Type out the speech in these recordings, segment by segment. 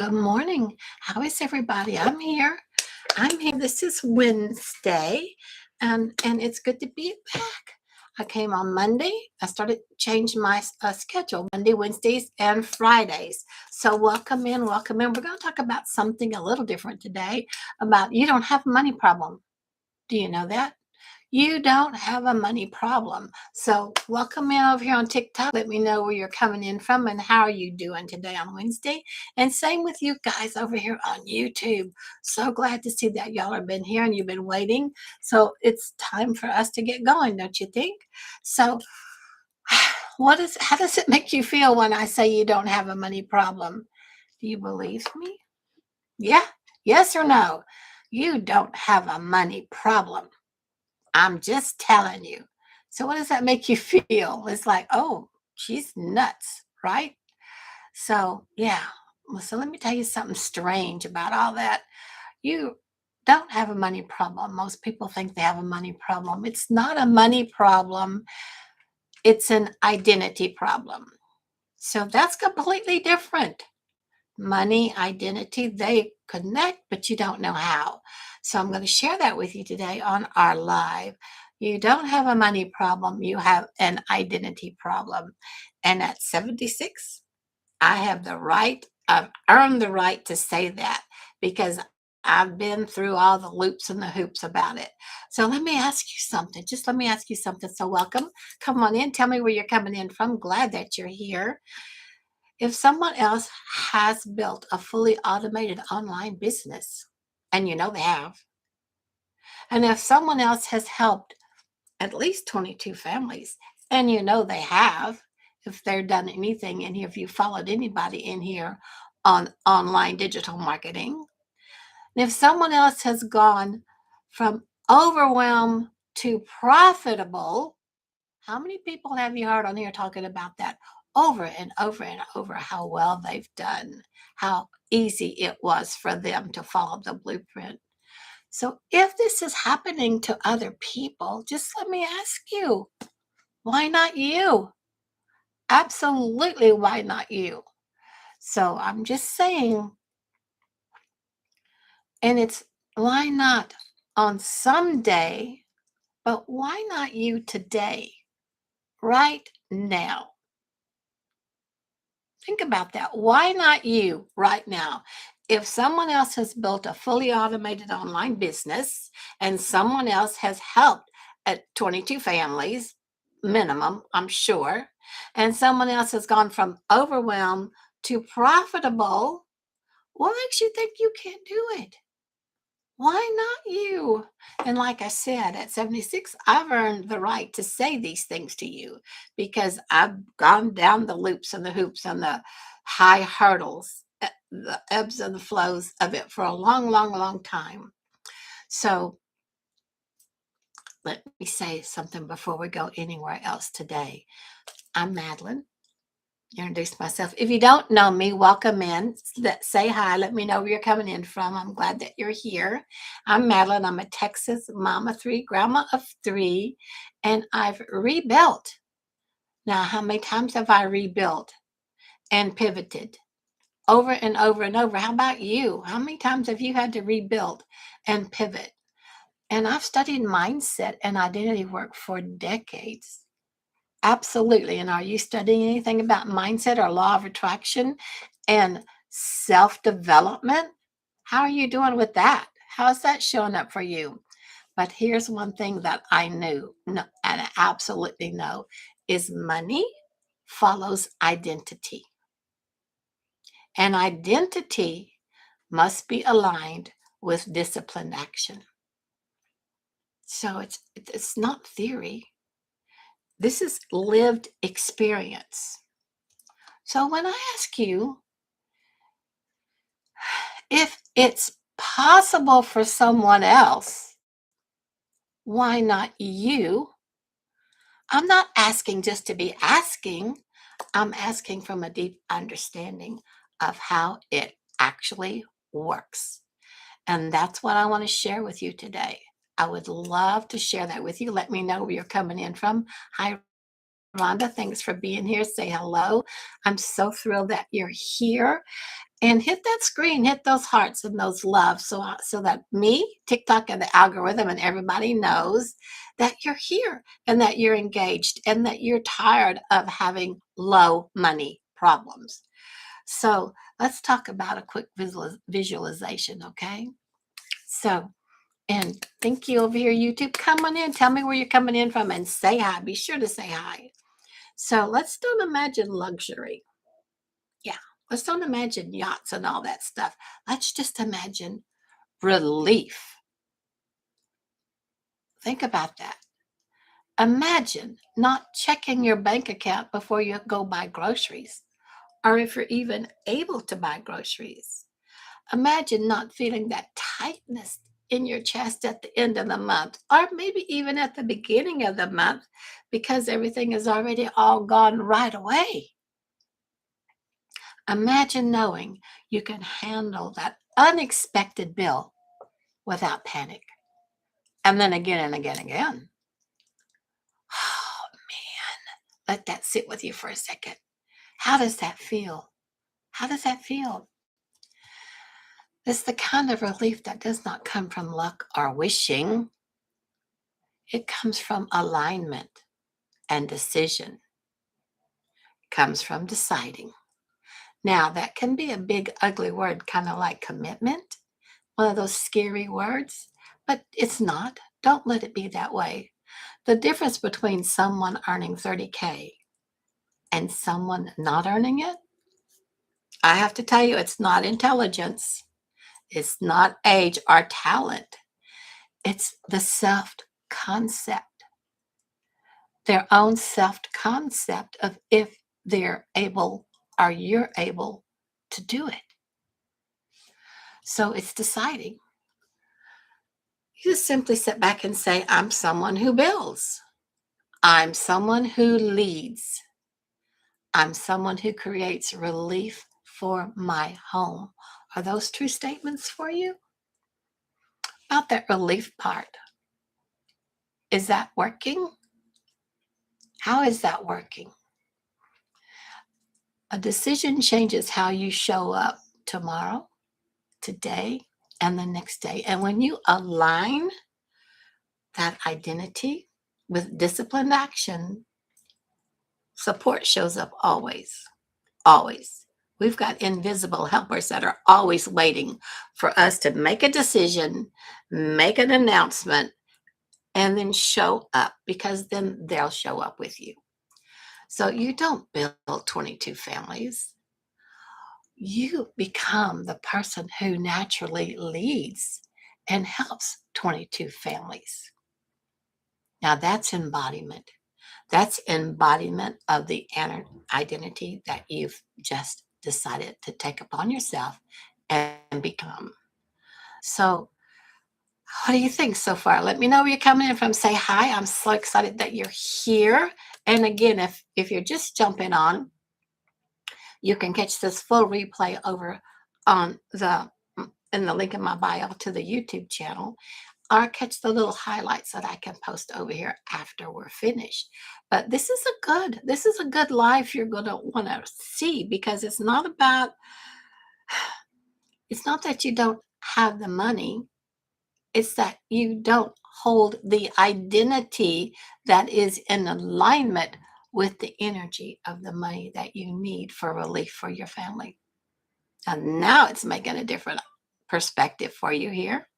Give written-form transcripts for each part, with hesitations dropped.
Good morning. How is everybody? I'm here. I'm here. This is Wednesday, and it's good to be back. I came on Monday. I started changing my schedule Monday, Wednesdays, and Fridays. So welcome in, welcome in. We're going to talk about something a little different today. About you don't have a money problem. Do you know that? You don't have a money problem. So welcome in over here on TikTok. Let me know where you're coming in from and how are you doing today on Wednesday. And same with you guys over here on YouTube. So glad to see that y'all have been here and you've been waiting. So it's time for us to get going, don't you think? So how does it make you feel when I say you don't have a money problem? Do you believe me? Yeah? Yes or no? You don't have a money problem. I'm just telling you. So what does that make you feel? It's like, oh, she's nuts, right? So yeah. Well, so let me tell you something strange about all that. You don't have a money problem. Most people think they have a money problem. It's not a money problem. It's an identity problem. So that's completely different. Money, identity, they connect, but you don't know how. So I'm going to share that with you today on our live. You don't have a money problem, you have an identity problem. And at 76, I have the right, I've earned the right to say that because I've been through all the loops and the hoops about it. So let me ask you something. Just let me ask you something. So welcome. Come on in. Tell me where you're coming in from. Glad that you're here. If someone else has built a fully automated online business, and you know they have, and if someone else has helped at least 22 families, and you know they have, if they've done anything in here, if you followed anybody in here on online digital marketing, and if someone else has gone from overwhelmed to profitable, how many people have you heard on here talking about that over and over and over, how well they've done, how easy it was for them to follow the blueprint? So, if this is happening to other people, just let me ask you, why not you? Absolutely, why not you? So, I'm just saying, and it's why not on some day, but why not you today, right now? Think about that. Why not you right now? If someone else has built a fully automated online business and someone else has helped at 22 families, minimum, I'm sure, and someone else has gone from overwhelmed to profitable, what makes you think you can't do it? Why not you? And like I said, at 76, I've earned the right to say these things to you because I've gone down the loops and the hoops and the high hurdles, the ebbs and the flows of it for a long, long, long time. So let me say something before we go anywhere else today. I'm Madeline. Introduce myself. If you don't know me, welcome in. Say hi. Let me know where you're coming in from. I'm glad that you're here. I'm Madeline. I'm a Texas mama three, grandma of three, and I've rebuilt. Now, how many times have I rebuilt and pivoted? Over and over and over. How about you? How many times have you had to rebuild and pivot? And I've studied mindset and identity work for decades. Absolutely. And are you studying anything about mindset or law of attraction and self development? How are you doing with that? How's that showing up for you? But here's one thing that I knew no, and I absolutely know is money follows identity. And identity must be aligned with disciplined action. So it's not theory. This is lived experience. So when I ask you if it's possible for someone else, why not you? I'm not asking just to be asking. I'm asking from a deep understanding of how it actually works. And that's what I want to share with you today. I would love to share that with you. Let me know where you're coming in from. Hi, Rhonda. Thanks for being here. Say hello. I'm so thrilled that you're here. and hit that screen, hit those hearts and those loves, so that me, TikTok, and the algorithm and everybody knows that you're here and that you're engaged and that you're tired of having low money problems. So let's talk about a quick visualization, okay? So, and thank you over here, YouTube. Come on in. Tell me where you're coming in from and say hi. Be sure to say hi. So let's don't imagine luxury. Yeah, let's don't imagine yachts and all that stuff. Let's just imagine relief. Think about that. Imagine not checking your bank account before you go buy groceries, or if you're even able to buy groceries. Imagine not feeling that tightness in your chest at the end of the month, or maybe even at the beginning of the month, because everything is already all gone right away. Imagine knowing you can handle that unexpected bill without panic. And then again and again and again. Oh man, let that sit with you for a second. How does that feel? How does that feel? It's the kind of relief that does not come from luck or wishing. It comes from alignment and decision. It comes from deciding. Now, that can be a big, ugly word, kind of like commitment, one of those scary words, but it's not. Don't let it be that way. The difference between someone earning 30K and someone not earning it, I have to tell you, it's not intelligence, it's not age or talent, it's the self concept, their own self concept of if they're able or you're able to do it. So it's deciding. You just simply sit back and say, I'm someone who builds. I'm someone who leads. I'm someone who creates relief for my home. Are those true statements for you? About that relief part. Is that working? How is that working? A decision changes how you show up tomorrow, today, and the next day. And when you align that identity with disciplined action, support shows up always, always. We've got invisible helpers that are always waiting for us to make a decision, make an announcement, and then show up, because then they'll show up with you. So you don't build 22 families. You become the person who naturally leads and helps 22 families. Now that's embodiment. That's embodiment of the inner identity that you've just decided to take upon yourself and become. So, what do you think so far? Let me know where you're coming in from. Say hi. I'm so excited that you're here. And again, if you're just jumping on, you can catch this full replay over on the in the link in my bio to the YouTube channel, or catch the little highlights that I can post over here after we're finished. But this is a good life you're going to want to see, because it's not that you don't have the money, it's that you don't hold the identity that is in alignment with the energy of the money that you need for relief for your family. And now it's making a different perspective for you here.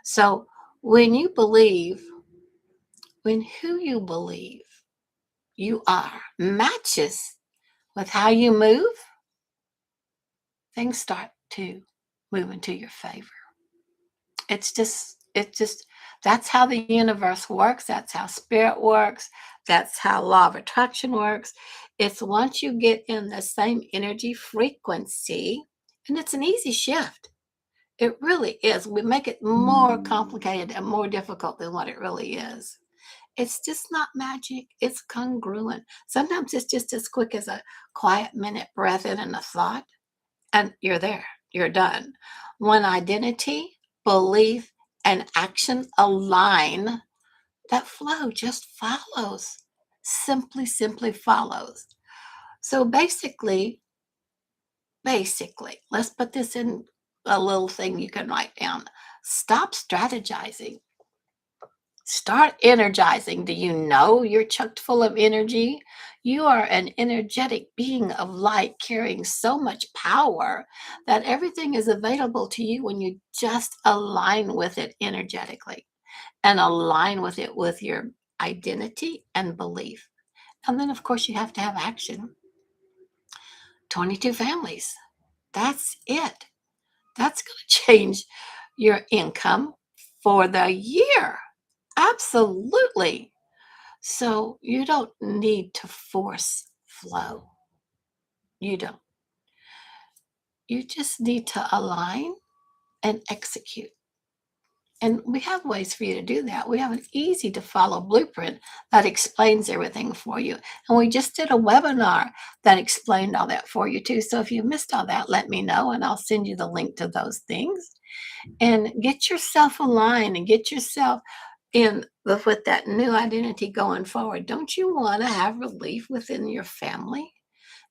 So when you believe, when who you believe you are matches with how you move, things start to move into your favor. It's just, that's how the universe works. That's how spirit works. That's how law of attraction works. It's once you get in the same energy frequency, and it's an easy shift. It really is. We make it more complicated and more difficult than what it really is. It's just not magic. It's congruent. Sometimes it's just as quick as a quiet minute breath in and a thought, and you're there. You're done. When identity, belief, and action align, that flow just follows. Simply follows. So basically, basically, let's put this in a little thing you can write down. Stop strategizing. Start energizing. Do you know you're chucked full of energy? You are an energetic being of light carrying so much power that everything is available to you when you just align with it energetically and align with it with your identity and belief. And then, of course, you have to have action. 22 families. That's it. That's going to change your income for the year. Absolutely. So you don't need to force flow. You don't. You just need to align and execute. And we have ways for you to do that. We have an easy to follow blueprint that explains everything for you. And we just did a webinar that explained all that for you too. So if you missed all that, let me know and I'll send you the link to those things. And get yourself aligned and get yourself in with that new identity going forward. Don't you want to have relief within your family?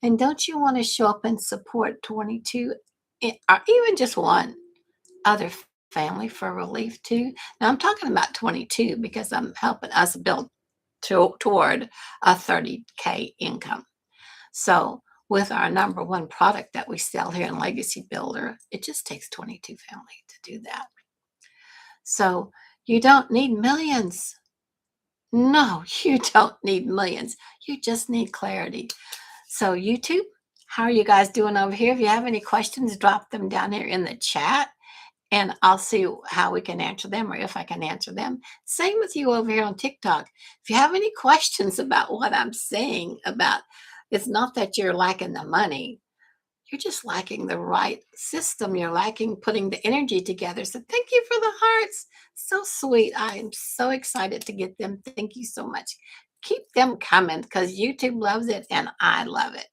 And don't you want to show up and support 22 or even just one other family for relief too? Now I'm talking about 22 because I'm helping us build toward a 30K income. So with our number one product that we sell here in Legacy Builder, it just takes 22 family to do that. So you don't need millions. No, you don't need millions. You just need clarity. So YouTube, how are you guys doing over here? If you have any questions, drop them down here in the chat and I'll see how we can answer them or if I can answer them. Same with you over here on TikTok. If you have any questions about what I'm saying about, it's not that you're lacking the money. You're just lacking the right system. You're lacking putting the energy together. So thank you for the hearts. So sweet. I am so excited to get them. Thank you so much. Keep them coming because YouTube loves it and I love it.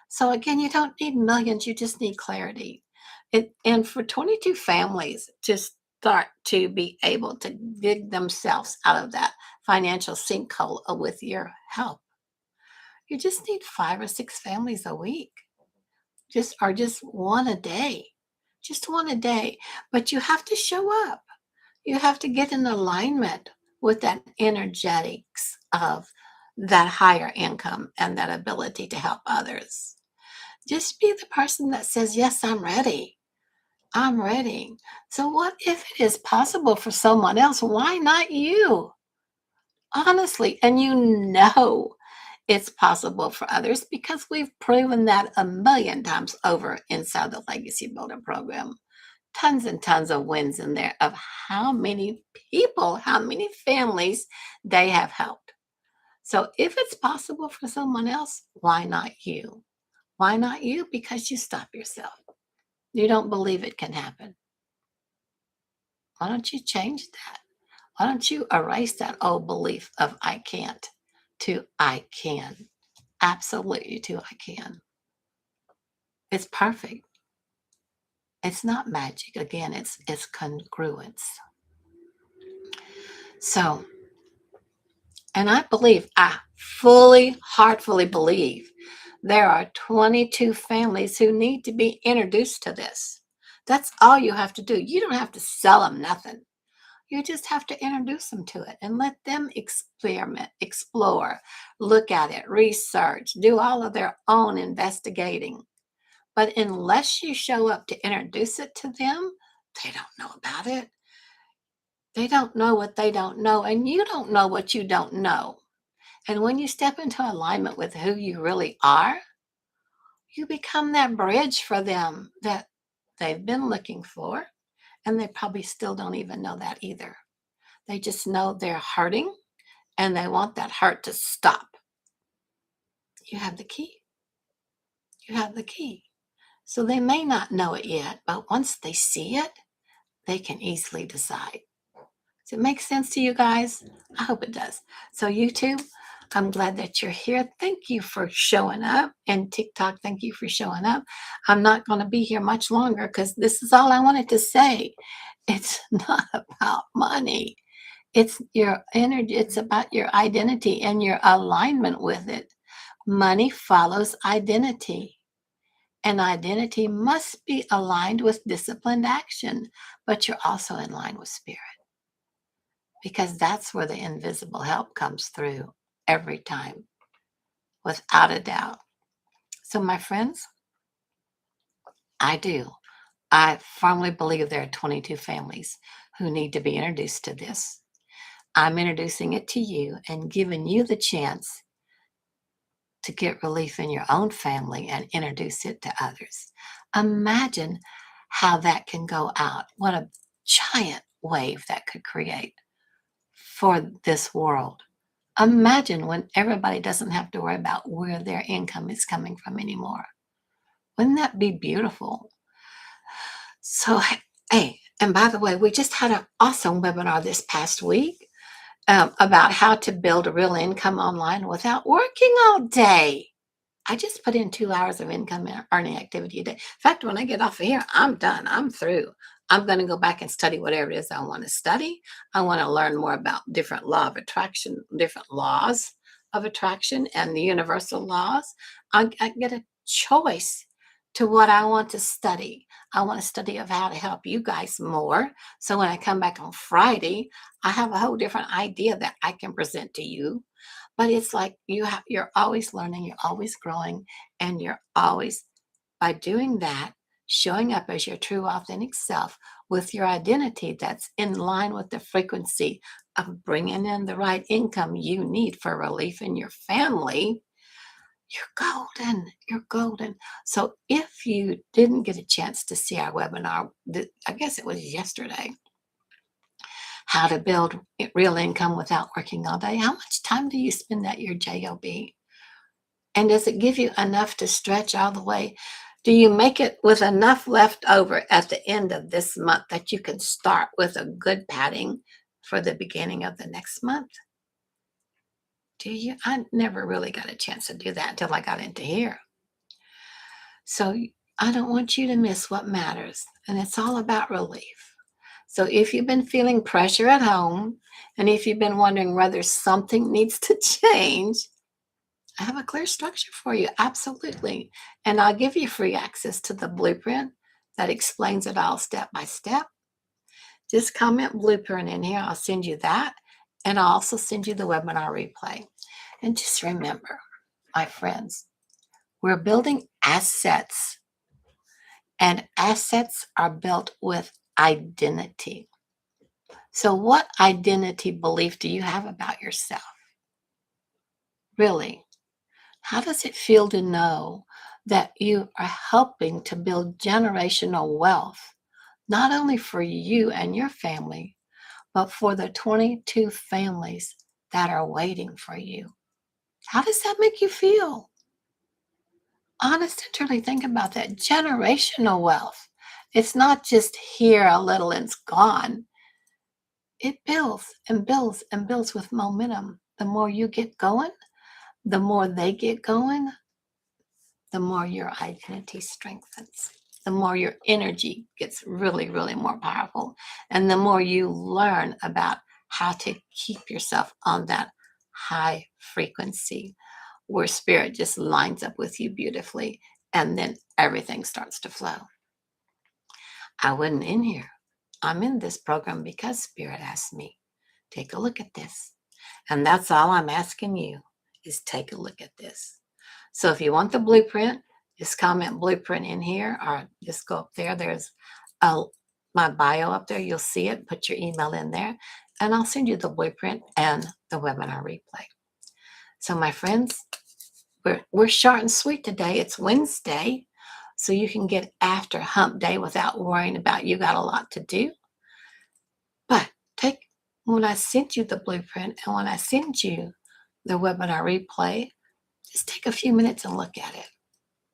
So again, you don't need millions. You just need clarity. And for 22 families to start to be able to dig themselves out of that financial sinkhole with your help, you just need 5 or 6 families a week just one a day, just one a day. But you have to show up. You have to get in alignment with that energetics of that higher income and that ability to help others. Just be the person that says, yes, I'm ready. I'm ready. So what if it is possible for someone else? Why not you? Honestly, and you know it's possible for others because we've proven that a million times over inside the Legacy Builder program. Tons and tons of wins in there of how many people, how many families they have helped. So if it's possible for someone else, why not you? Why not you? Because you stop yourself. You don't believe it can happen. Why don't you change that? Why don't you erase that old belief of I can't to I can? Absolutely to I can. It's perfect. It's not magic. Again, it's congruence. So, and I fully, heartfully believe there are 22 families who need to be introduced to this. That's all you have to do. You don't have to sell them nothing. You just have to introduce them to it and let them experiment, explore, look at it, research, do all of their own investigating. But unless you show up to introduce it to them, they don't know about it. They don't know what they don't know, and you don't know what you don't know. And when you step into alignment with who you really are, you become that bridge for them that they've been looking for, and they probably still don't even know that either. They just know they're hurting and they want that hurt to stop. You have the key. You have the key. So they may not know it yet, but once they see it, they can easily decide. Does it make sense to you guys? I hope it does. So YouTube, I'm glad that you're here. Thank you for showing up. And TikTok, thank you for showing up. I'm not going to be here much longer because this is all I wanted to say. It's not about money. It's your energy. It's about your identity and your alignment with it. Money follows identity. And identity must be aligned with disciplined action, but you're also in line with spirit because that's where the invisible help comes through every time, without a doubt. So, my friends, I do. I firmly believe there are 22 families who need to be introduced to this. I'm introducing it to you and giving you the chance to get relief in your own family and introduce it to others. Imagine how that can go out. What a giant wave that could create for this world. Imagine when everybody doesn't have to worry about where their income is coming from anymore. Wouldn't that be beautiful? So, hey, and by the way, we just had an awesome webinar this past week about how to build a real income online without working all day. I just put in 2 hours of income earning activity a day. In fact, when I get off of here, I'm done. I'm through. I'm going to go back and study whatever it is I want to study. I want to learn more about different law of attraction, different laws of attraction and the universal laws. I get a choice to what I want to study. I want to study of how to help you guys more. So when I come back on Friday, I have a whole different idea that I can present to you. But it's like you're always learning, you're always growing, and you're always, by doing that, showing up as your true authentic self with your identity that's in line with the frequency of bringing in the right income you need for relief in your family. You're golden. You're golden. So if you didn't get a chance to see our webinar, I guess it was yesterday, how to build real income without working all day. How much time do you spend at your job? And does it give you enough to stretch all the way? Do you make it with enough left over at the end of this month that you can start with a good padding for the beginning of the next month? Do you? I never really got a chance to do that until I got into here. So I don't want you to miss what matters. And it's all about relief. So if you've been feeling pressure at home, and if you've been wondering whether something needs to change, I have a clear structure for you. Absolutely. And I'll give you free access to the blueprint that explains it all step by step. Just comment blueprint in here. I'll send you that. And I'll also send you the webinar replay. And just remember, my friends, we're building assets, and assets are built with identity. So, what identity belief do you have about yourself? Really? How does it feel to know that you are helping to build generational wealth, not only for you and your family, but for the 22 families that are waiting for you? How does that make you feel? Honest and truly think about that. Generational wealth. It's not just here a little and it's gone. It builds and builds and builds with momentum. The more you get going, the more they get going, the more your identity strengthens, the more your energy gets really, really more powerful, and the more you learn about how to keep yourself on that high frequency where spirit just lines up with you beautifully, and then everything starts to flow. I wasn't in here. I'm in this program because spirit asked me. Take a look at this. And that's all I'm asking you is take a look at this. So if you want the blueprint, just comment blueprint in here or just go up there. There's my bio up there. You'll see it. Put your email in there and I'll send you the blueprint and the webinar replay. So my friends, we're short and sweet today. It's Wednesday, so you can get after hump day without worrying about you got a lot to do. But when I send you the blueprint and when I send you the webinar replay, just take a few minutes and look at it.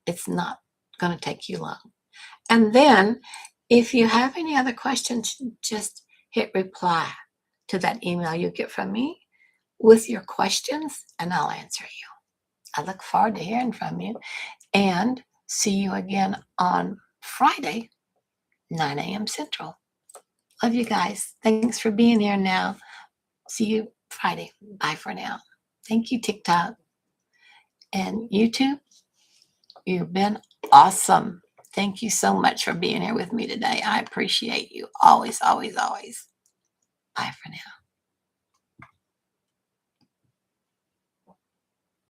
It's not going to take you long. And then if you have any other questions, just hit reply to that email you get from me with your questions and I'll answer you. I look forward to hearing from you and see you again on Friday, 9 a.m. Central. Love you guys. Thanks for being here now. See you Friday. Bye for now. Thank you, TikTok and YouTube. You've been Awesome. Thank you so much for being here with me today. I appreciate you. Always, always, always.